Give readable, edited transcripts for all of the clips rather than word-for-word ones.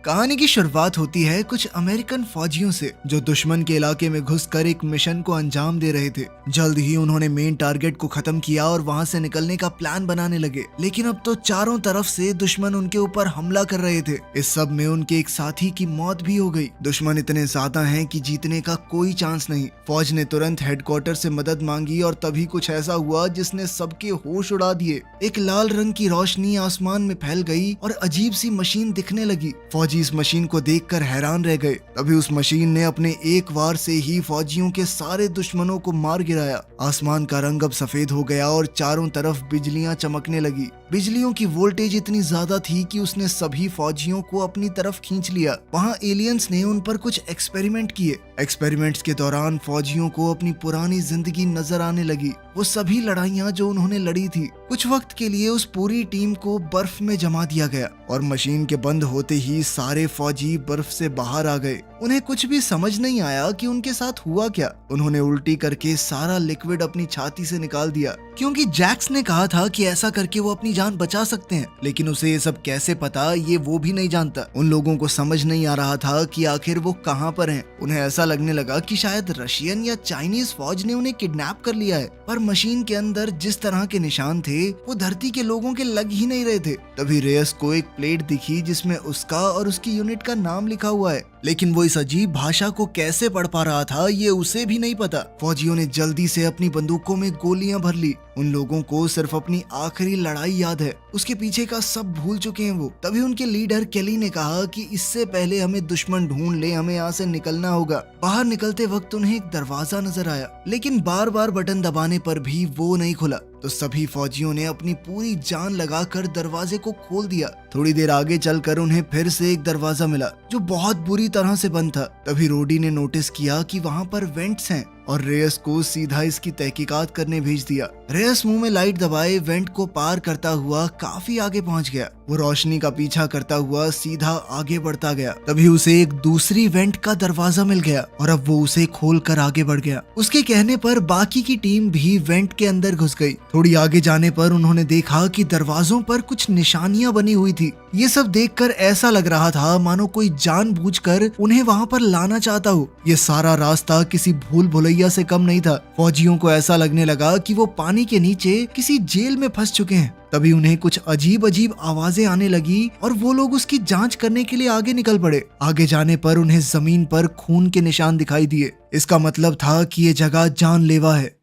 कहानी की शुरुआत होती है कुछ अमेरिकन फौजियों से जो दुश्मन के इलाके में घुसकर एक मिशन को अंजाम दे रहे थे। जल्द ही उन्होंने मेन टारगेट को खत्म किया और वहां से निकलने का प्लान बनाने लगे, लेकिन अब तो चारों तरफ से दुश्मन उनके ऊपर हमला कर रहे थे। इस सब में उनके एक साथी की मौत भी हो गई। दुश्मन इतने ज्यादा हैं कि जीतने का कोई चांस नहीं। फौज ने तुरंत हेडक्वार्टर से मदद मांगी और तभी कुछ ऐसा हुआ जिसने सबके होश उड़ा दिए। एक लाल रंग की रोशनी आसमान में फैल गई और अजीब सी मशीन दिखने लगी। फौजी इस मशीन को देखकर हैरान रह गए। तभी उस मशीन ने अपने एक वार से ही फौजियों के सारे दुश्मनों को मार गिराया। आसमान का रंग अब सफेद हो गया और चारों तरफ बिजलियां चमकने लगी। बिजलियों की वोल्टेज इतनी ज्यादा थी कि उसने सभी फौजियों को अपनी तरफ खींच लिया। वहां एलियंस ने उन पर कुछ एक्सपेरिमेंट किए। एक्सपेरिमेंट्स के दौरान फौजियों को अपनी पुरानी जिंदगी नजर आने लगी, वो सभी लड़ाइयां जो उन्होंने लड़ी थी। कुछ वक्त के लिए उस पूरी टीम को बर्फ में जमा दिया गया और मशीन के बंद होते ही सारे फौजी बर्फ से बाहर आ गए। उन्हें कुछ भी समझ नहीं आया कि उनके साथ हुआ क्या। उन्होंने उल्टी करके सारा लिक्विड अपनी छाती से निकाल दिया, क्योंकि जैक्स ने कहा था कि ऐसा करके वो अपनी जान बचा सकते हैं, लेकिन उसे ये सब कैसे पता ये वो भी नहीं जानता। उन लोगों को समझ नहीं आ रहा था कि आखिर वो कहाँ पर हैं। उन्हें ऐसा लगने लगा कि शायद रशियन या चाइनीज फौज ने उन्हें किडनैप कर लिया है, पर मशीन के अंदर जिस तरह के निशान थे वो धरती के लोगों के लग ही नहीं रहे थे। तभी रेयस को एक प्लेट दिखी जिसमें उसका और उसकी यूनिट का नाम लिखा हुआ है, लेकिन वो इस अजीब भाषा को कैसे पढ़ पा रहा था ये उसे भी नहीं पता। फौजियों ने जल्दी से अपनी बंदूकों में गोलियां भर ली। उन लोगों को सिर्फ अपनी आखिरी लड़ाई याद है, उसके पीछे का सब भूल चुके हैं वो। तभी उनके लीडर केली ने कहा कि इससे पहले हमें दुश्मन ढूंढ ले, हमें यहाँ से निकलना होगा। बाहर निकलते वक्त उन्हें एक दरवाजा नजर आया, लेकिन बार बार बटन दबाने पर भी वो नहीं खुला। तो सभी फौजियों ने अपनी पूरी जान लगाकर दरवाजे को खोल दिया। थोड़ी देर आगे चलकर उन्हें फिर से एक दरवाजा मिला जो बहुत बुरी तरह से बंद था। तभी रोडी ने नोटिस किया कि वहाँ पर वेंट्स हैं और रेयस को सीधा इसकी तहकीकात करने भेज दिया। रेयस मुंह में लाइट दबाए वेंट को पार करता हुआ काफी आगे पहुंच गया। वो रोशनी का पीछा करता हुआ सीधा आगे बढ़ता गया। तभी उसे एक दूसरी वेंट का दरवाजा मिल गया और अब वो उसे खोलकर आगे बढ़ गया। उसके कहने पर बाकी की टीम भी वेंट के अंदर घुस गई। थोड़ी आगे जाने पर उन्होंने देखा कि दरवाजों पर कुछ निशानियां बनी हुई थी। ये सब देखकर ऐसा लग रहा था मानो कोई जानबूझकर उन्हें वहां पर लाना चाहता हो। ये सारा रास्ता किसी भूल भुलैया से कम नहीं था। फौजियों को ऐसा लगने लगा कि वो पानी के नीचे किसी जेल में फंस चुके हैं। तभी उन्हें कुछ अजीब अजीब आवाजें आने लगी और वो लोग उसकी जांच करने के लिए आगे निकल पड़े। आगे जाने पर उन्हें जमीन पर खून के निशान दिखाई दिए। इसका मतलब था कि ये जगह जानलेवा है।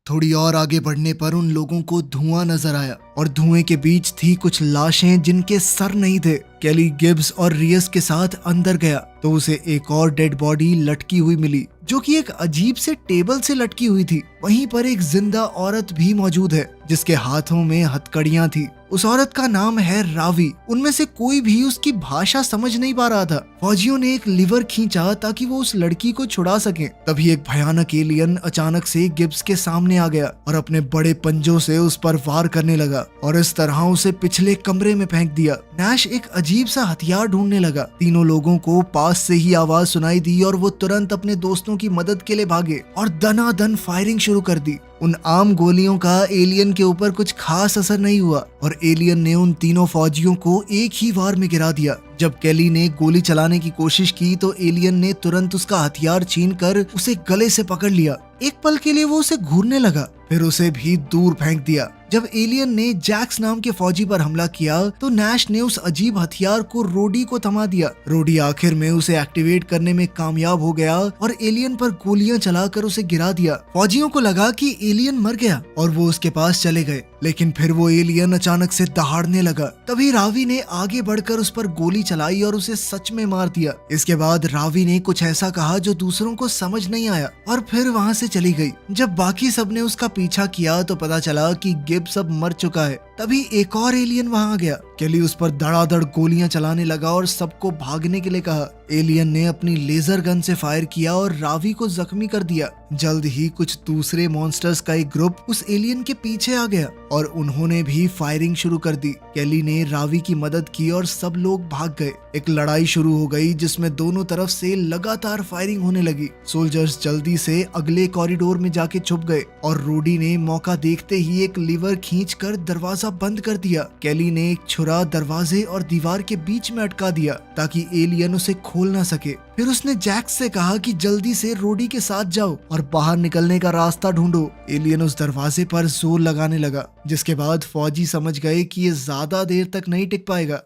थोड़ी और आगे बढ़ने पर उन लोगों को धुआं नजर आया और धुएं के बीच थी कुछ लाशें जिनके सर नहीं थे। केली गिब्स और रियस के साथ अंदर गया तो उसे एक और डेड बॉडी लटकी हुई मिली, जो कि एक अजीब से टेबल से लटकी हुई थी। वहीं पर एक जिंदा औरत भी मौजूद है जिसके हाथों में हथकड़ियां थी। उस औरत का नाम है रावी। उनमें से कोई भी उसकी भाषा समझ नहीं पा रहा था। फौजियों ने एक लीवर खींचा ताकि वो उस लड़की को छुड़ा सके। तभी एक भयानक एलियन अचानक से गिब्स के सामने आ गया और अपने बड़े पंजों से उस पर वार करने लगा और इस तरह उसे पिछले कमरे में फेंक दिया। नैश एक अजीब सा हथियार ढूंढने लगा। तीनों लोगों को पास से ही आवाज सुनाई दी और वो तुरंत अपने दोस्तों की मदद के लिए भागे और दनादन फायरिंग शुरू कर दी। उन आम गोलियों का एलियन के ऊपर कुछ खास असर नहीं हुआ और एलियन ने उन तीनों फौजियों को एक ही वार में गिरा दिया। जब केली ने गोली चलाने की कोशिश की तो एलियन ने तुरंत उसका हथियार छीनकर उसे गले से पकड़ लिया। एक पल के लिए वो उसे घूरने लगा, फिर उसे भी दूर फेंक दिया। जब एलियन ने जैक्स नाम के फौजी पर हमला किया तो नैश ने उस अजीब हथियार को रोडी को थमा दिया। रोडी आखिर में उसे एक्टिवेट करने में कामयाब हो गया और एलियन पर गोलियां चलाकर उसे गिरा दिया। फौजियों को लगा कि एलियन मर गया और वो उसके पास चले गए, लेकिन फिर वो एलियन अचानक से दहाड़ने लगा। तभी रावी ने आगे बढ़कर उस पर गोली चलाई और उसे सच में मार दिया। इसके बाद रावी ने कुछ ऐसा कहा जो दूसरों को समझ नहीं आया और फिर वहाँ से चली गई। जब बाकी सब ने उसका पीछा किया तो पता चला कि गिब्स अब मर चुका है। तभी एक और एलियन वहाँ आ गया। केली उस पर धड़ाधड़ गोलियां चलाने लगा और सबको भागने के लिए कहा। एलियन ने अपनी लेजर गन से फायर किया और रावी को जख्मी कर दिया। जल्द ही कुछ दूसरे मॉन्स्टर्स का एक ग्रुप उस एलियन के पीछे आ गया और उन्होंने भी फायरिंग शुरू कर दी। केली ने रावी की मदद की और सब लोग भाग गए। एक लड़ाई शुरू हो गई जिसमें दोनों तरफ से लगातार फायरिंग होने लगी। सोल्जर्स जल्दी से अगले कॉरिडोर में जाके छुप गए और रोडी ने मौका देखते ही एक लीवर खींचकर दरवाजा दरवाजा बंद कर दिया। केली ने एक छुरा दरवाजे और दीवार के बीच में अटका दिया ताकि एलियन उसे खोल ना सके। फिर उसने जैक्स से कहा कि जल्दी से रोडी के साथ जाओ और बाहर निकलने का रास्ता ढूंढो। एलियन उस दरवाजे पर जोर लगाने लगा, जिसके बाद फौजी समझ गए कि ये ज्यादा देर तक नहीं टिक पाएगा।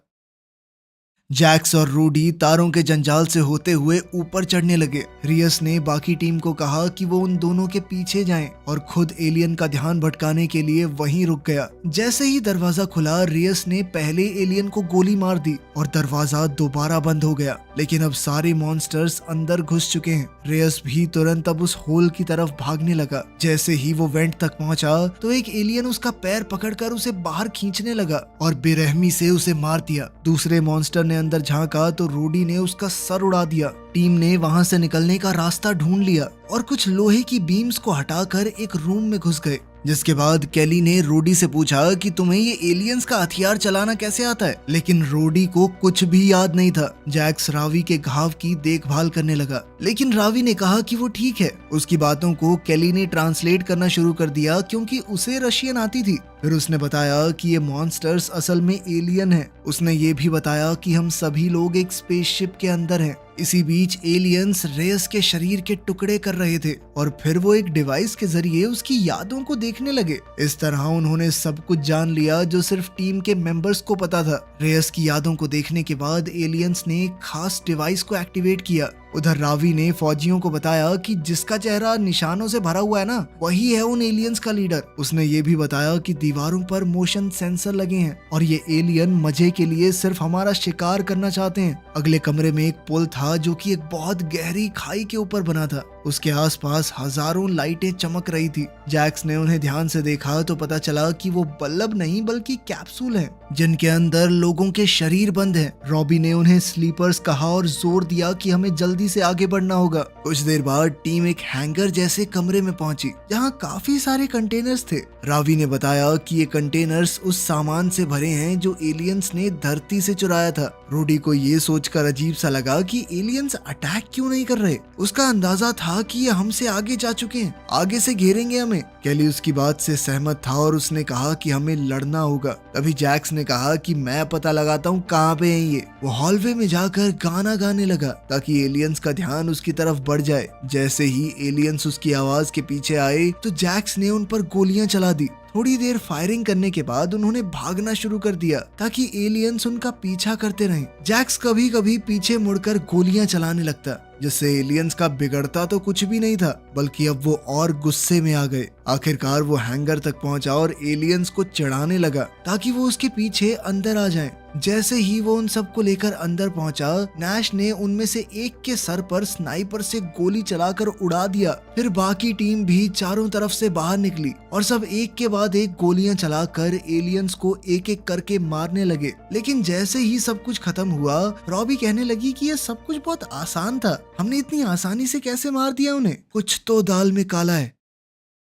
जैक्स और रूडी तारों के जंजाल से होते हुए ऊपर चढ़ने लगे। रियस ने बाकी टीम को कहा कि वो उन दोनों के पीछे जाएं और खुद एलियन का ध्यान भटकाने के लिए वहीं रुक गया। जैसे ही दरवाजा खुला, रियस ने पहले एलियन को गोली मार दी और दरवाजा दोबारा बंद हो गया। लेकिन अब सारे मॉन्स्टर्स अंदर घुस चुके हैं। रियस भी तुरंत अब उस होल की तरफ भागने लगा। जैसे ही वो वेंट तक पहुंचा तो एक एलियन उसका पैर पकड़कर उसे बाहर खींचने लगा और बेरहमी से उसे मार दिया। दूसरे मॉन्स्टर ने अंदर झांका तो रूडी ने उसका सर उड़ा दिया। टीम ने वहां से निकलने का रास्ता ढूंढ लिया और कुछ लोहे की बीम्स को हटाकर एक रूम में घुस गए। जिसके बाद केली ने रोडी से पूछा कि तुम्हें ये एलियंस का हथियार चलाना कैसे आता है, लेकिन रोडी को कुछ भी याद नहीं था। जैक्स रावी के घाव की देखभाल करने लगा, लेकिन रावी ने कहा कि वो ठीक है। उसकी बातों को केली ने ट्रांसलेट करना शुरू कर दिया क्योंकि उसे रशियन आती थी। फिर उसने बताया कि ये मॉन्स्टर्स असल में एलियन हैं। उसने ये भी बताया कि हम सभी लोग एक स्पेसशिप के अंदर हैं। इसी बीच एलियंस रेस के शरीर के टुकड़े कर रहे थे और फिर वो एक डिवाइस के जरिए उसकी यादों को देखने लगे। इस तरह उन्होंने सब कुछ जान लिया जो सिर्फ टीम के मेंबर्स को पता था। रेस की यादों को देखने के बाद एलियंस ने एक खास डिवाइस को एक्टिवेट किया। उधर रावी ने फौजियों को बताया कि जिसका चेहरा निशानों से भरा हुआ है ना, वही है उन एलियंस का लीडर। उसने ये भी बताया कि दीवारों पर मोशन सेंसर लगे हैं और ये एलियन मजे के लिए सिर्फ हमारा शिकार करना चाहते हैं। अगले कमरे में एक पुल था जो कि एक बहुत गहरी खाई के ऊपर बना था। उसके आसपास हजारों लाइटें चमक रही थी। जैक्स ने उन्हें ध्यान से देखा तो पता चला कि वो बल्ब नहीं बल्कि कैप्सूल हैं, जिनके अंदर लोगों के शरीर बंद हैं। रॉबी ने उन्हें स्लीपर्स कहा और जोर दिया कि हमें जल्दी से आगे बढ़ना होगा। कुछ देर बाद टीम एक हैंगर जैसे कमरे में पहुंची जहां काफी सारे कंटेनर्स थे। रावी ने बताया कि ये कंटेनर्स उस सामान से भरे हैं जो एलियंस ने धरती से चुराया था। रूडी को ये सोचकर अजीब सा लगा कि एलियंस अटैक क्यों नहीं कर रहे। उसका अंदाजा था कि ये हमसे आगे जा चुके हैं, आगे से घेरेंगे हमें। केली उसकी बात से सहमत था और उसने कहा कि हमें लड़ना होगा। तभी जैक्स ने कहा कि मैं पता लगाता हूँ कहाँ पे हैं ये। वो हॉलवे में जाकर गाना गाने लगा ताकि एलियंस का ध्यान उसकी तरफ बढ़ जाए। जैसे ही एलियंस उसकी आवाज के पीछे आए तो जैक्स ने उन पर गोलियां चला दी। थोड़ी देर फायरिंग करने के बाद उन्होंने भागना शुरू कर दिया ताकि एलियंस उनका पीछा करते रहें। जैक्स कभी कभी पीछे मुड़कर गोलियां चलाने लगता, जिससे एलियंस का बिगड़ता तो कुछ भी नहीं था, बल्कि अब वो और गुस्से में आ गए। आखिरकार वो हैंगर तक पहुंचा और एलियंस को चिढ़ाने लगा ताकि वो उसके पीछे अंदर आ जाएं। जैसे ही वो उन सबको लेकर अंदर पहुंचा, नैश ने उनमें से एक के सर पर स्नाइपर से गोली चलाकर उड़ा दिया। फिर बाकी टीम भी चारों तरफ से बाहर निकली और सब एक के बाद एक गोलियां चलाकर एलियंस को एक एक करके मारने लगे। लेकिन जैसे ही सब कुछ खत्म हुआ, रॉबी कहने लगी कि ये सब कुछ बहुत आसान था, हमने इतनी आसानी से कैसे मार दिया उन्हें, कुछ तो दाल में काला है।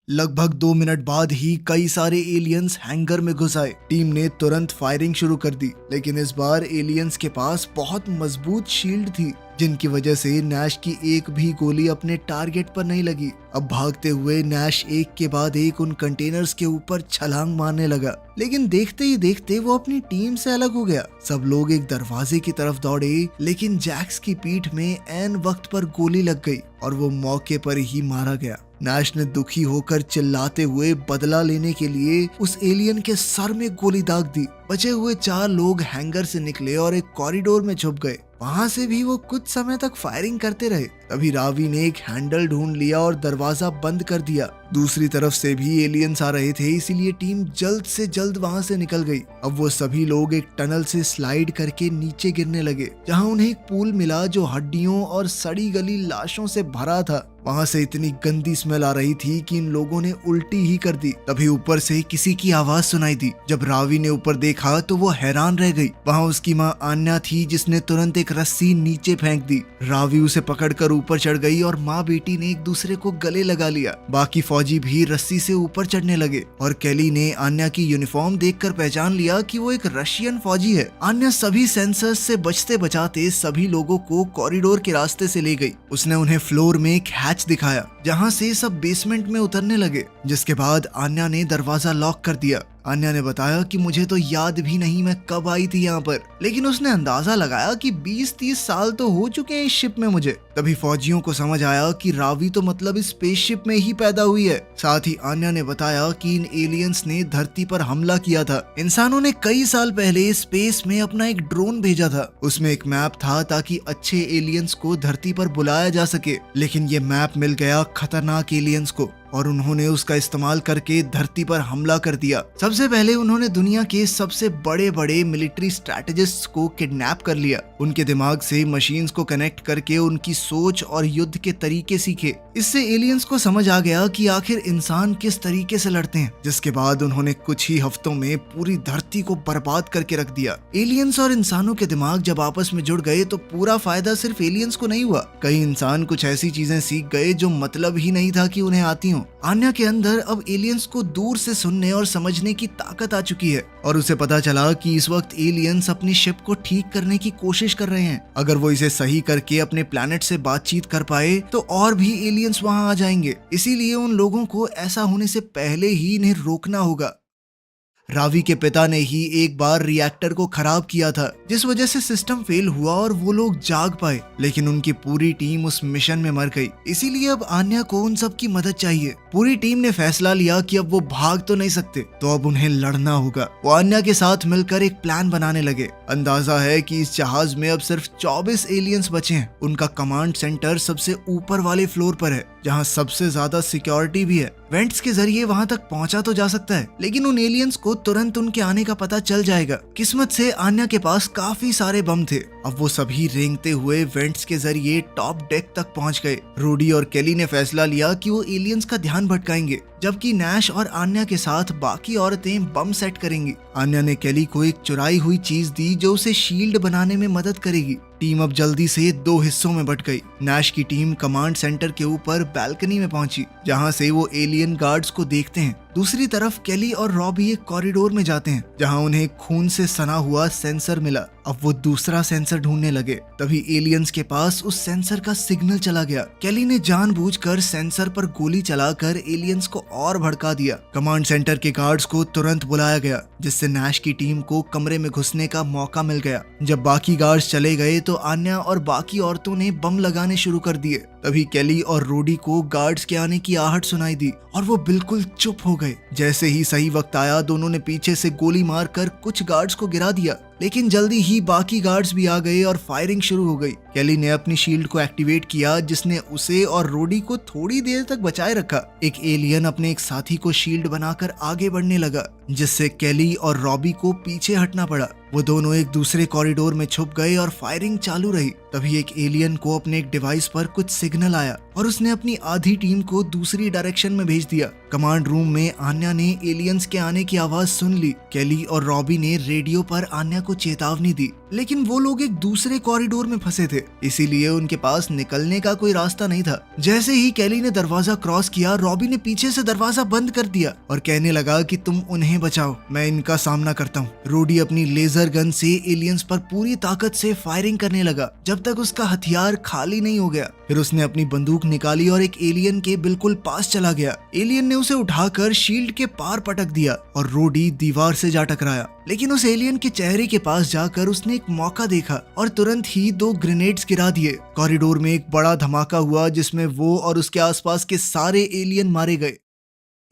लगभग 2 मिनट बाद ही कई सारे एलियंस हैंगर में घुस आए। टीम ने तुरंत फायरिंग शुरू कर दी, लेकिन इस बार एलियंस के पास बहुत मजबूत शील्ड थी, जिनकी वजह से नैश की एक भी गोली अपने टारगेट पर नहीं लगी। अब भागते हुए नैश एक के बाद एक उन कंटेनर्स के ऊपर छलांग मारने लगा, लेकिन देखते ही देखते वो अपनी टीम से अलग हो गया। सब लोग एक दरवाजे की तरफ दौड़े, लेकिन जैक्स की पीठ में ऐन वक्त पर गोली लग गई और वो मौके पर ही मारा गया। नैश ने दुखी होकर चिल्लाते हुए बदला लेने के लिए उस एलियन के सर में गोली दाग दी। बचे हुए 4 लोग हैंगर से निकले और एक कॉरिडोर में छुप गए। वहां से भी वो कुछ समय तक फायरिंग करते रहे। तभी रावी ने एक हैंडल ढूंढ लिया और दरवाजा बंद कर दिया। दूसरी तरफ से भी एलियंस आ रहे थे, इसीलिए टीम जल्द से जल्द वहां से निकल गई। अब वो सभी लोग एक टनल से स्लाइड करके नीचे गिरने लगे, जहां उन्हें एक पूल मिला जो हड्डियों और सड़ी गली लाशों से भरा था। वहां से इतनी गंदी स्मेल आ रही थी कि इन लोगों ने उल्टी ही कर दी। तभी ऊपर से किसी की आवाज सुनाई दी। जब रावी ने ऊपर देखा तो वो हैरान रह गई। वहां उसकी माँ आन्या थी, जिसने तुरंत एक रस्सी नीचे फेंक दी। रावी उसे पकड़कर ऊपर चढ़ गई और माँ बेटी ने एक दूसरे को गले लगा लिया। बाकी फौजी भी रस्सी से ऊपर चढ़ने लगे और केली ने आन्या की यूनिफॉर्म देखकर पहचान लिया कि वो एक रशियन फौजी है। आन्या सभी सेंसर्स से बचते बचाते सभी लोगों को कॉरिडोर के रास्ते से ले गई। उसने उन्हें फ्लोर में एक हैच दिखाया, जहां से सब बेसमेंट में उतरने लगे। जिसके बाद आन्या ने दरवाजा लॉक कर दिया। आन्या ने बताया कि मुझे तो याद भी नहीं मैं कब आई थी यहाँ पर, लेकिन उसने अंदाजा लगाया कि 20-30 साल तो हो चुके हैं इस शिप में मुझे। तभी फौजियों को समझ आया कि रावी तो मतलब इस स्पेसशिप में ही पैदा हुई है। साथ ही आन्या ने बताया कि इन एलियंस ने धरती पर हमला किया था। इंसानों ने कई साल पहले स्पेस में अपना एक ड्रोन भेजा था, उसमें एक मैप था ताकि अच्छे एलियंस को धरती पर बुलाया जा सके, लेकिन ये मैप मिल गया खतरनाक एलियंस को और उन्होंने उसका इस्तेमाल करके धरती पर हमला कर दिया। सबसे पहले उन्होंने दुनिया के सबसे बड़े बड़े मिलिट्री स्ट्रैटेजिस्ट्स को किडनैप कर लिया, उनके दिमाग से मशीन्स को कनेक्ट करके उनकी सोच और युद्ध के तरीके सीखे। इससे एलियंस को समझ आ गया कि आखिर इंसान किस तरीके से लड़ते हैं, जिसके बाद उन्होंने कुछ ही हफ्तों में पूरी धरती को बर्बाद करके रख दिया। एलियंस और इंसानों के दिमाग जब आपस में जुड़ गए तो पूरा फायदा सिर्फ एलियंस को नहीं हुआ, कई इंसान कुछ ऐसी चीजें सीख गए जो मतलब ही नहीं था कि उन्हें आती हो। आन्या के अंदर अब एलियंस को दूर से सुनने और समझने की ताकत आ चुकी है और उसे पता चला कि इस वक्त एलियंस अपनी शिप को ठीक करने की कोशिश कर रहे हैं। अगर वो इसे सही करके अपने प्लैनेट से बातचीत कर पाए तो और भी एलियंस वहां आ जाएंगे, इसीलिए उन लोगों को ऐसा होने से पहले ही इन्हें रोकना होगा। रावी के पिता ने ही एक बार रिएक्टर को खराब किया था, जिस वजह से सिस्टम फेल हुआ और वो लोग जाग पाए, लेकिन उनकी पूरी टीम उस मिशन में मर गई। इसीलिए अब आन्या को उन सब की मदद चाहिए। पूरी टीम ने फैसला लिया कि अब वो भाग तो नहीं सकते, तो अब उन्हें लड़ना होगा। वो आन्या के साथ मिलकर एक प्लान बनाने लगे। अंदाजा है कि इस जहाज में अब सिर्फ 24 एलियंस बचे हैं। उनका कमांड सेंटर सबसे ऊपर वाले फ्लोर पर है, जहाँ सबसे ज्यादा सिक्योरिटी भी है। वेंट्स के जरिए वहां तक पहुंचा तो जा सकता है, लेकिन उन एलियंस को तुरंत उनके आने का पता चल जाएगा। किस्मत से आन्या के पास काफी सारे बम थे। अब वो सभी रेंगते हुए वेंट्स के जरिए टॉप डेक तक पहुंच गए। रोडी और केली ने फैसला लिया कि वो एलियंस का ध्यान भटकाएंगे, जबकि नैश और आन्या के साथ बाकी औरतें बम सेट करेंगी। आन्या ने केली को एक चुराई हुई चीज दी जो उसे शील्ड बनाने में मदद करेगी। टीम अब जल्दी से 2 हिस्सों में बट गई। नैश की टीम कमांड सेंटर के ऊपर बैल्कनी में पहुंची, जहां से वो एलियन गार्ड्स को देखते हैं। दूसरी तरफ केली और रॉबी एक कॉरिडोर में जाते हैं, जहां उन्हें खून से सना हुआ सेंसर मिला। अब वो दूसरा सेंसर ढूंढने लगे, तभी एलियंस के पास उस सेंसर का सिग्नल चला गया। केली ने जानबूझकर सेंसर पर गोली चलाकर एलियंस को और भड़का दिया। कमांड सेंटर के गार्ड्स को तुरंत बुलाया गया, जिससे नैश की टीम को कमरे में घुसने का मौका मिल गया। जब बाकी गार्ड्स चले गए तो आन्या और बाकी औरतों ने बम लगाने शुरू कर दिए। तभी केली और रोडी को गार्ड्स के आने की आहट सुनाई दी और वो बिल्कुल चुप हो गए। जैसे ही सही वक्त आया, दोनों ने पीछे से गोली मारकर कुछ गार्ड्स को गिरा दिया, लेकिन जल्दी ही बाकी गार्ड्स भी आ गए और फायरिंग शुरू हो गई। केली ने अपनी शील्ड को एक्टिवेट किया, जिसने उसे और रोडी को थोड़ी देर तक बचाए रखा। एक एलियन अपने एक साथी को शील्ड बनाकर आगे बढ़ने लगा, जिससे केली और रॉबी को पीछे हटना पड़ा। वो दोनों एक दूसरे कॉरिडोर में छुप गए और फायरिंग चालू रही। तभी एक एलियन को अपने एक डिवाइस पर कुछ सिग्नल आया और उसने अपनी आधी टीम को दूसरी डायरेक्शन में भेज दिया। कमांड रूम में आन्या ने एलियंस के आने की आवाज सुन ली। केली और रॉबी ने रेडियो पर आन्या को चेतावनी दी, लेकिन वो लोग एक दूसरे कॉरिडोर में फंसे थे, इसीलिए उनके पास निकलने का कोई रास्ता नहीं था। जैसे ही केली ने दरवाजा क्रॉस किया, रॉबी ने पीछे से दरवाजा बंद कर दिया और कहने लगा कि तुम उन्हें बचाओ, मैं इनका सामना करता हूँ। रोडी अपनी लेजर गन से एलियंस पर पूरी ताकत से फायरिंग करने लगा, जब तक उसका हथियार खाली नहीं हो गया। फिर उसने अपनी बंदूक निकाली और एक एलियन के बिल्कुल पास चला गया। एलियन ने उसे उठाकर शील्ड के पार पटक दिया और रोडी दीवार से जा टकराया, लेकिन उस एलियन के चेहरे के पास जाकर उसने एक मौका देखा और तुरंत ही 2 ग्रेनेड्स गिरा दिए। कॉरिडोर में एक बड़ा धमाका हुआ, जिसमें वो और उसके आसपास के सारे एलियन मारे गए।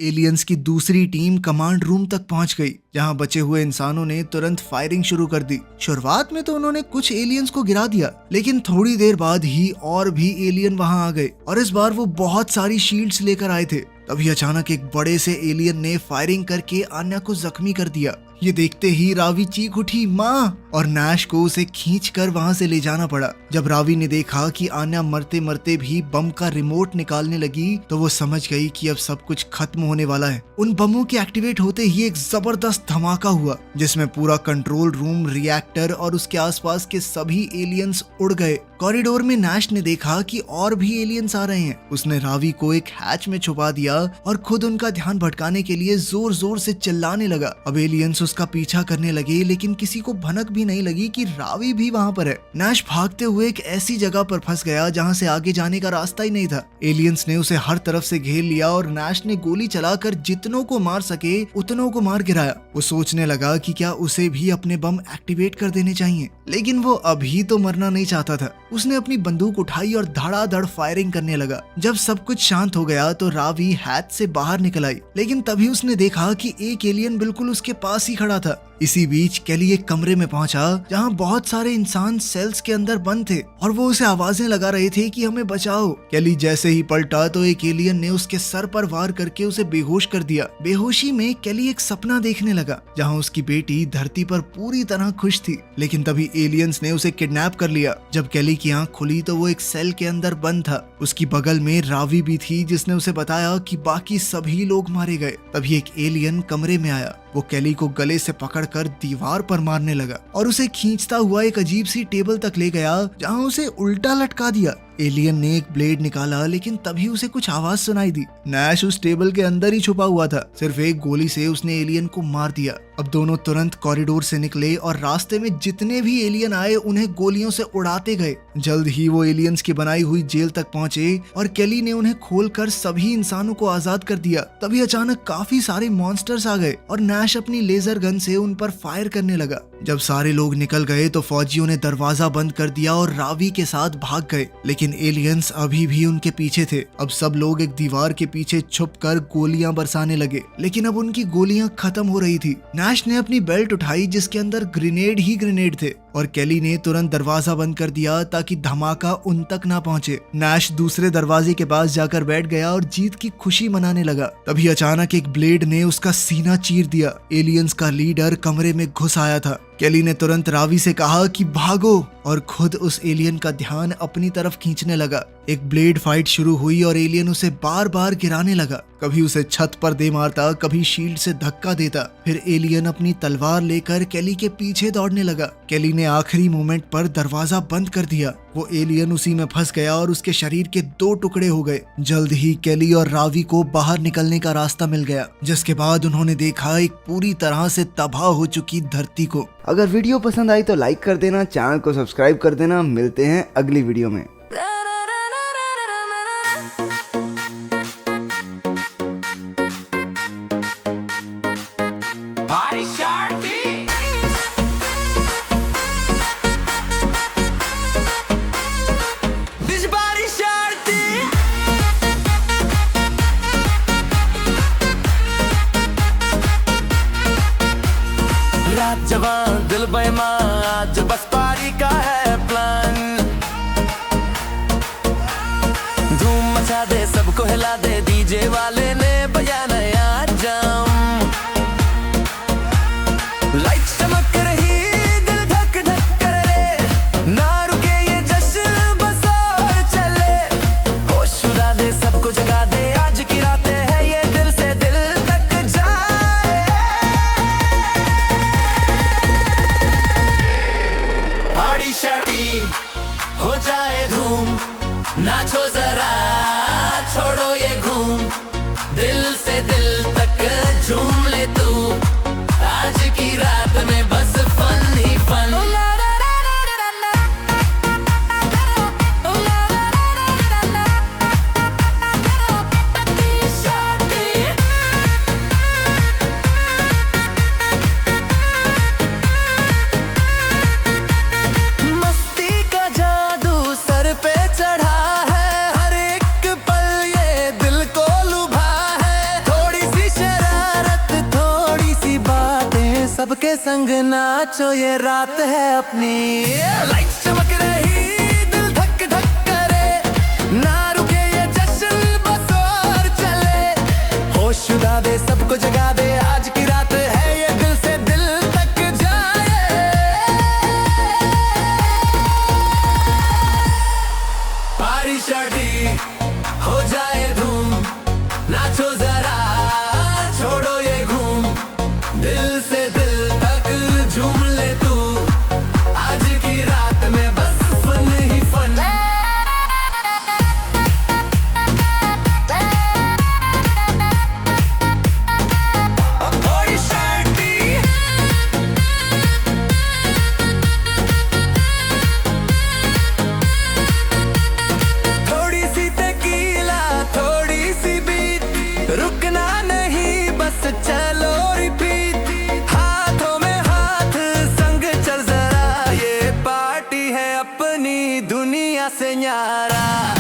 एलियंस की दूसरी टीम कमांड रूम तक पहुंच गई, जहां बचे हुए इंसानों ने तुरंत फायरिंग शुरू कर दी। शुरुआत में तो उन्होंने कुछ एलियंस को गिरा दिया, लेकिन थोड़ी देर बाद ही और भी एलियन वहां आ गए और इस बार वो बहुत सारी शील्ड्स लेकर आए थे। तभी अचानक एक बड़े से एलियन ने फायरिंग करके आन्या को जख्मी कर दिया। ये देखते ही रावी चीख उठी, माँ, और नैश को उसे खींचकर वहां से ले जाना पड़ा। जब रावी ने देखा कि आन्या मरते मरते भी बम का रिमोट निकालने लगी, तो वो समझ गई कि अब सब कुछ खत्म होने वाला है। उन बमों के एक्टिवेट होते ही एक जबरदस्त धमाका हुआ, जिसमें पूरा कंट्रोल रूम, रिएक्टर और उसके आसपास के सभी एलियंस उड़ गए। कॉरिडोर में नैश ने देखा कि और भी एलियंस आ रहे हैं। उसने रावी को एक हैच में छुपा दिया और खुद उनका ध्यान भटकाने के लिए जोर जोर से चिल्लाने लगा। अब एलियंस उसका पीछा करने लगे, लेकिन किसी को भनक भी नहीं लगी कि रावी भी वहाँ पर है। नैश भागते हुए एक ऐसी जगह पर फंस गया जहाँ से आगे जाने का रास्ता ही नहीं था। एलियंस ने उसे हर तरफ से घेर लिया और नैश ने गोली चलाकर जितनों को मार सके उतनों को मार गिराया। वो सोचने लगा कि क्या उसे भी अपने बम एक्टिवेट कर देने चाहिए, लेकिन वो अभी तो मरना नहीं चाहता था। उसने अपनी बंदूक उठाई और धड़ाधड़ फायरिंग करने लगा। जब सब कुछ शांत हो गया तो रावी हैच से बाहर निकल आई, लेकिन तभी उसने देखा कि एक एलियन बिल्कुल उसके पास ही खड़ा था। इसी बीच केली एक कमरे में पहुंचा जहां बहुत सारे इंसान सेल्स के अंदर बंद थे और वो उसे आवाजें लगा रहे थे कि हमें बचाओ। केली जैसे ही पलटा तो एक एलियन ने उसके सर पर वार करके उसे बेहोश कर दिया। बेहोशी में केली एक सपना देखने लगा जहां उसकी बेटी धरती पर पूरी तरह खुश थी, लेकिन तभी एलियंस ने उसे किडनैप कर लिया। जब केली की आंख खुली तो वो एक सेल के अंदर बंद था। उसकी बगल में रावी भी थी जिसने उसे बताया कि बाकी सभी लोग मारे गए। तभी एक एलियन कमरे में आया। वो केली को गले से पकड़कर दीवार पर मारने लगा और उसे खींचता हुआ एक अजीब सी टेबल तक ले गया जहां उसे उल्टा लटका दिया। एलियन ने एक ब्लेड निकाला, लेकिन तभी उसे कुछ आवाज सुनाई दी। नैश उस टेबल के अंदर ही छुपा हुआ था। सिर्फ एक गोली से उसने एलियन को मार दिया। अब दोनों तुरंत कॉरिडोर से निकले और रास्ते में जितने भी एलियन आए उन्हें गोलियों से उड़ाते गए। जल्द ही वो एलियंस की बनाई हुई जेल तक पहुंचे और केली ने उन्हें खोलकर सभी इंसानों को आजाद कर दिया। तभी अचानक काफी सारे मॉन्स्टर्स आ गए और नैश अपनी लेजर गन से उन पर फायर करने लगा। जब सारे लोग निकल गए तो फौजियों ने दरवाजा बंद कर दिया और रावी के साथ भाग गए, लेकिन एलियंस अभी भी उनके पीछे थे। अब सब लोग एक दीवार के पीछे छुपकर गोलियां बरसाने लगे, लेकिन अब उनकी गोलियां खत्म हो रही थी। नैश ने अपनी बेल्ट उठाई जिसके अंदर ग्रेनेड ही ग्रेनेड थे और केली ने तुरंत दरवाजा बंद कर दिया ताकि धमाका उन तक ना पहुंचे। नैश दूसरे दरवाजे के पास जाकर बैठ गया और जीत की खुशी मनाने लगा। तभी अचानक एक ब्लेड ने उसका सीना चीर दिया। एलियंस का लीडर कमरे में घुस आया था। केली ने तुरंत रावी से कहा कि भागो और खुद उस एलियन का ध्यान अपनी तरफ खींचने लगा। एक ब्लेड फाइट शुरू हुई और एलियन उसे बार बार गिराने लगा। कभी उसे छत पर दे मारता, कभी शील्ड से धक्का देता। फिर एलियन अपनी तलवार लेकर केली के पीछे दौड़ने लगा। केली ने आखिरी मोमेंट पर दरवाजा बंद कर दिया। वो एलियन उसी में फंस गया और उसके शरीर के 2 टुकड़े हो गए। जल्द ही केली और रावी को बाहर निकलने का रास्ता मिल गया, जिसके बाद उन्होंने देखा एक पूरी तरह से तबाह हो चुकी धरती को। अगर वीडियो पसंद आई तो लाइक कर देना, चैनल को सब्सक्राइब कर देना। मिलते हैं अगली वीडियो में। रात जवान दिल बेईमान, आज बस पारी का है प्लान। धूम मचा दे, सबको हिला दे, डीजे वाले ने बजाया नया जाम। लाइट चमक रही, दिल धक धक करे, ना रुके ये जश्न बस और चले। होश उड़ा दे, सबको जगा दे, आज की रातें है ये दिल से दिल तक जाए। पार्टी शार्टी हो जाए धूम, नाचो जरा छोड़ो ये घूम, दिल से दिल तक झूम ले तू, आज की रात में बस फन ही फन। मस्ती का जादू सर पे चढ़ा है, हर एक पल ये दिल को लुभा है। थोड़ी सी शरारत, थोड़ी सी बातें, सबके संग नाचो ये रात है अपनी। लाइट चमक रही, दिल धक धक करे, ना रुके ये जश्न बस और चले। होश उड़ा दे, सबको जगा दे, आज की रात है ये दिल से दिल तक जाए। पार्टी शार्टी हो जाए धूम, नाचो जरा छोड़ो ये घूम, दिल से दिल तक झूम ले तू, आज की रात में बस दुनिया से न्यारा।